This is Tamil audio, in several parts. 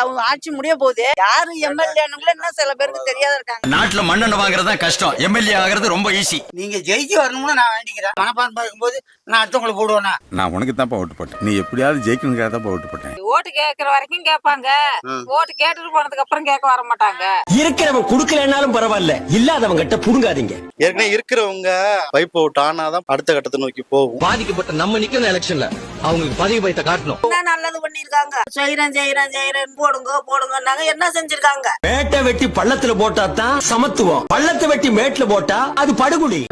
அவங்க ஆட்சி முடிய போகுது. யாரு எம்எல்ஏனுங்களே என்ன சில பேருக்கு தெரியாத இருக்காங்க. நாட்டுல மண்ணெண்ண வாங்குறது தான் கஷ்டம், எம்எல்ஏ ஆகிறது ரொம்ப ஈஸி. நீங்க ஜெயிச்சு வரணும்னு நான் வேண்டிக்கிறேன். மனப்பான்மை இருக்கும்போது நான் அடுத்தவங்களுக்கு போடுவேனா? நான் உனக்கு தான்ப்பா ஓட்டு போட்டேன். நீ எப்படியாவது ஜெயிக்கணுங்கிறத தான் ஓட்டு போட்டேன். ஓட்டு கேட்கற வரைக்கும் கேட்பாங்க, ஓட்டு கேட்டுட்டு போனதுக்கு அப்புறம் கேட்க வர மாட்டாங்க. இருக்கிறவன் குடுக்கலனாலும் பரவாயில்ல, இல்லாதவங்க கிட்ட புடுங்காதீங்க. ஏற்கனவே இருக்கிறவங்க பைப் அவுட் ஆனாதான் அடுத்த கட்டத்தை நோக்கி போகும். பாதிக்கப்பட்ட நம்ம நிக்கிற எலெக்ஷன்ல அவங்களுக்கு பதவி பயத்தை காட்டணும். என்ன நல்லது பண்ணிருக்காங்க? செய்யறேன் போடுங்கன்னாங்க. என்ன செஞ்சிருக்காங்க? மேட்டை வெட்டி பள்ளத்துல போட்டா தான் சமத்துவம், பள்ளத்தை வெட்டி மேட்ல போட்டா அது படுகுடி.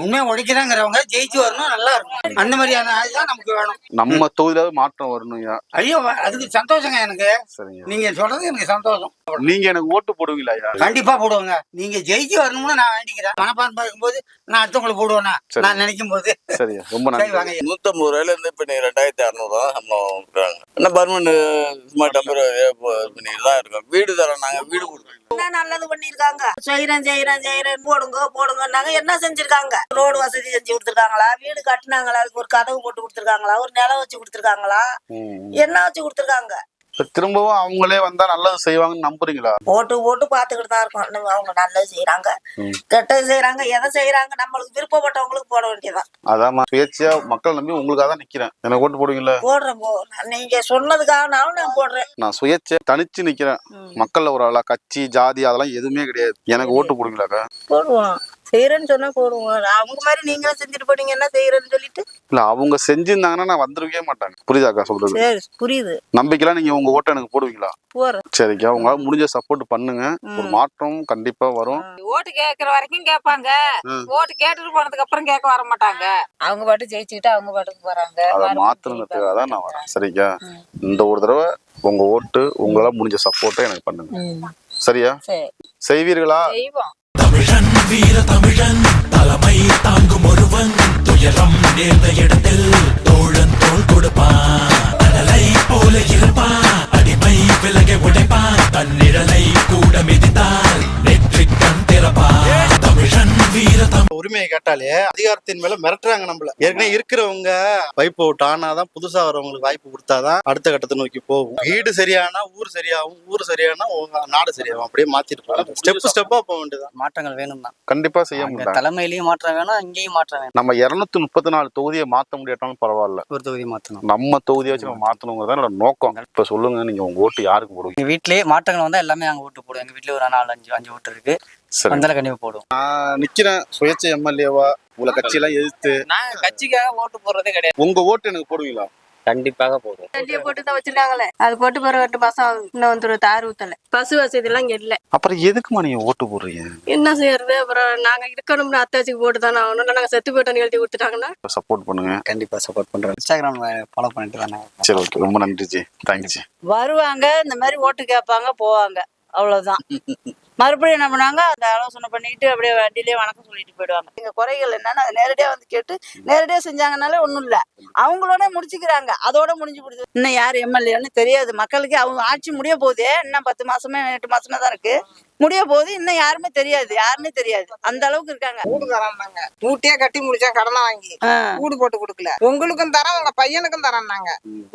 உண்மையா உடைக்கிறாங்கிறவங்க ஜெயிச்சு வரணும், நல்லா இருக்கும். அந்த மாதிரியான ஆள்தான் நமக்கு வேணும். நம்ம தொகுதியில மாற்றம் வரணும். ஐயோ, அதுக்கு சந்தோஷங்க எனக்கு. சரிங்க, நீங்க சொல்றது எனக்கு சந்தோஷம். நீங்க எனக்கு ஓட்டு போடுவீங்களா? கண்டிப்பா போடுவாங்க. நீங்க ஜெயிச்சு வரணும்னு நான் வேண்டிக்கிறேன். மனப்பான்மை இருக்கும்போது நான் அடுத்தவங்களுக்கு போடுவேனா நான் நினைக்கும் போது. சரி, ரொம்ப நன்றி. 150 ரூபாயில இருந்து இப்ப 2600 சம்பளம். என்ன பர்மனன்ட் சும்மா டெம்பரரி பண்ணிட்டு தான் இருக்கோம். வீடு தரோம், நாங்க வீடு கொடுக்குறோம். என்ன நல்லது பண்ணிருக்காங்க? செய்யறேன் போடுங்கன்னாங்க. என்ன செஞ்சிருக்காங்க? ரோடு வசதி செஞ்சு கொடுத்துருக்காங்களா? வீடு கட்டினாங்களா? அதுக்கு ஒரு கதவு போட்டு கொடுத்துருக்காங்களா? ஒரு நிலம் வச்சு கொடுத்துருக்காங்களா? என்ன வச்சு கொடுத்துருக்காங்க? திரும்பவும் அவங்களே வந்தா நல்லது செய்வாங்கன்னு நம்புறீங்களா? போட்டு பாத்துக்கிட்டு தான் இருக்கோம். அவங்க நல்லது செய்யறாங்க, கெட்டது செய்யறாங்க, எதை செய்யறாங்க, நம்மளுக்கு விருப்பப்பட்டவங்களுக்கு போட வேண்டியதான். அதான் சுயேட்சையா மக்கள் நம்பி உங்களுக்காக தான் நிக்கிறேன். எனக்கு ஓட்டு போடுவீங்களா? போடுறேன். நீங்க சொன்னதுக்காகனாலும் நான் போடுறேன். நான் சுயேட்சை தனிச்சு நிக்கிறேன். மக்கள்ல ஒரு ஆளா கட்சி ஜாதி அதெல்லாம் எதுவுமே கிடையாது. எனக்கு ஓட்டு போடுவீங்களாக்கா? போடுவோம். செய்யறேன்னு சொன்னா போடுவோம். அவங்க மாதிரி நீங்களும் செஞ்சுட்டு போனீங்க, என்ன செய்யறேன்னு சொல்லிட்டு. இல்ல, அவங்க செஞ்சிருந்தாங்கன்னா நான் வந்துருக்கவே மாட்டாங்க. புரியுதாக்கா சொல்றது? சரி, புரியுது. நம்பிக்கைலாம் நீங்க உங்க ஓட்டை எனக்கு போடுவீங்களா? போறேன். சரிக்கா, உங்களால முடிஞ்ச சப்போர்ட் பண்ணுங்க. ஒரு மாற்றம் கண்டிப்பா வரும். ஓட்டு கேட்கற வரைக்கும் கேட்பாங்க, ஓட்டு கேட்டுட்டு போனதுக்கு அப்புறம் கேட்க வர மாட்டாங்க. அவங்க பாட்டு ஜெயிச்சுக்கிட்டு அவங்க பாட்டுக்கு போறாங்க. அதை மாத்துறதுக்காக தான் நான் வரேன். சரிக்கா, இந்த ஒரு தடவை உங்க ஓட்டு உங்களால முடிஞ்ச சப்போர்ட்டை எனக்கு பண்ணுங்க. சரியா? செய்வீர்களா? செய்வோம். தமிழன் வீர தமிழன் தலைமை தாங்கும் ஒருவன், துயரம் நேர்ந்த இடத்தில் தோழன் தோள் கொடுப்பான், அனலை போல இருப்பான், அடிமை விலகை உடைப்பான், தன்னிழலை கூட மிதித்தால் நெற்றி கண் திறப்பான். தமிழன் வீர உரிமையை கேட்டாலே அதிகாரத்தின் மேல மிரட்டுறாங்க நம்மள. ஏற்கனவே இருக்கிறவங்க பைப் அவுட் ஆனாதான் புதுசா வரவங்களுக்கு வாய்ப்பு கொடுத்தாதான் அடுத்த கட்டத்தை நோக்கி போகும். வீடு சரியானா ஊர் சரியாகும், ஊர் சரியானா நாடு சரியாகும். அப்படியே மாத்திட்டு போகலாம். ஸ்டெப்பா போக வேண்டியதான். மாற்றங்கள் வேணும் தான். கண்டிப்பா செய்ய முடியும். தலைமையிலயும் மாற்றம் வேணும், இங்கேயும் மாற்றம் வேணும். நம்ம 234 தொகுதியை மாத்த முடியாட்டாலும் பரவாயில்ல, ஒரு தொகுதி மாற்றணும். நம்ம தொகுதியை வச்சு நம்ம மாத்தணுங்கிறத என்னோட நோக்கம். இப்ப சொல்லுங்க, நீங்க உங்க ஓட்டு யாருக்கு போடுவீங்க? எங்க வீட்லயே மாற்றங்கள் வந்தா எல்லாமே நாங்க ஓட்டு போடுவோம். எங்க வீட்லயே ஒரு 4-5 ஓட்டு இருக்கு. வந்தாலும் கண்டிப்பா போடுவோம். நிக்கிறேன் சுயேட்சை எம்எல்ஏவா, உங்களை கட்சியெல்லாம் எதிர்த்து. நாங்க கட்சிக்காக ஓட்டு போடுறதே கிடையாது. உங்க ஓட்டு எனக்கு போடுவீங்களா? கண்டிப்பாக போடுவோம். போட்டு தான் வச்சிருக்காங்களே, அது போட்டு போற 2 மாசம் ஆகுது. இன்னும் வந்து தார் ஊத்தல. பசு வசதி எல்லாம் இங்க இல்ல. அப்புறம் எதுக்குமா நீங்க ஓட்டு போடுறீங்க? என்ன செய்யறது? அப்புறம் நாங்க இருக்கணும்னு அத்தாச்சிக்கு போட்டு தானே ஆகணும். நாங்க செத்து போயிட்டோம் எழுதி கொடுத்துட்டாங்கன்னா சப்போர்ட் பண்ணுங்க. கண்டிப்பா சப்போர்ட் பண்றோம். இன்ஸ்டாகிராம் ஃபாலோ பண்ணிட்டு தானே. சரி, ஓகே, ரொம்ப நன்றி ஜி. Thanks G. வருவாங்க, இந்த மாதிரி ஓட்டு கேட்பாங்க, போவாங்க, அவ்வளவுதான். மறுபடியும் என்ன பண்ணாங்க, அந்த ஆலோசனை பண்ணிட்டு அப்படியே வண்டியிலே வணக்கம் சொல்லிட்டு போயிடுவாங்க. எங்க குறைகள் என்னன்னு அதை நேரடியா வந்து கேட்டு நேரடியா செஞ்சாங்கனாலே ஒண்ணும் இல்ல, அவங்களோட முடிச்சுக்கிறாங்க. அதோட முடிஞ்சு போடுது. இன்னும் யார் எம்எல்ஏன்னு தெரியாது மக்களுக்கு. அவங்க ஆட்சி முடிய போகுது. இன்னும் 10 மாசமே 8 மாசமே தான் இருக்கு, முடிய போகுது. இன்னும் யாருமே தெரியாது, யாருமே தெரியாது. அந்த அளவுக்கு இருக்காங்க. வீடு தராங்க, வீட்டையே கட்டி முடிச்சா கடனை வாங்கி வீடு போட்டு கொடுக்கல. உங்களுக்கும் தரோம், உங்க பையனுக்கும் தரோம்னாங்க.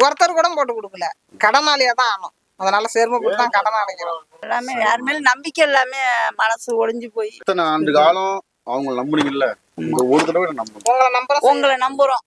ஒருத்தர் கூட போட்டு கொடுக்கல. கடனாளியா தான் ஆனும். அதனால சேர்மப்பட்டு தான் கடன் அடைக்கிறோம். எல்லாமே யார் மேல நம்பிக்கை எல்லாமே மனசு ஒளிஞ்சு போய். இத்தனை ஆண்டு காலம் அவங்க நம்புனீங்கல்ல, இந்த ஒரு தடவை உங்களை நம்புறோம். உங்களை நம்புறோம்.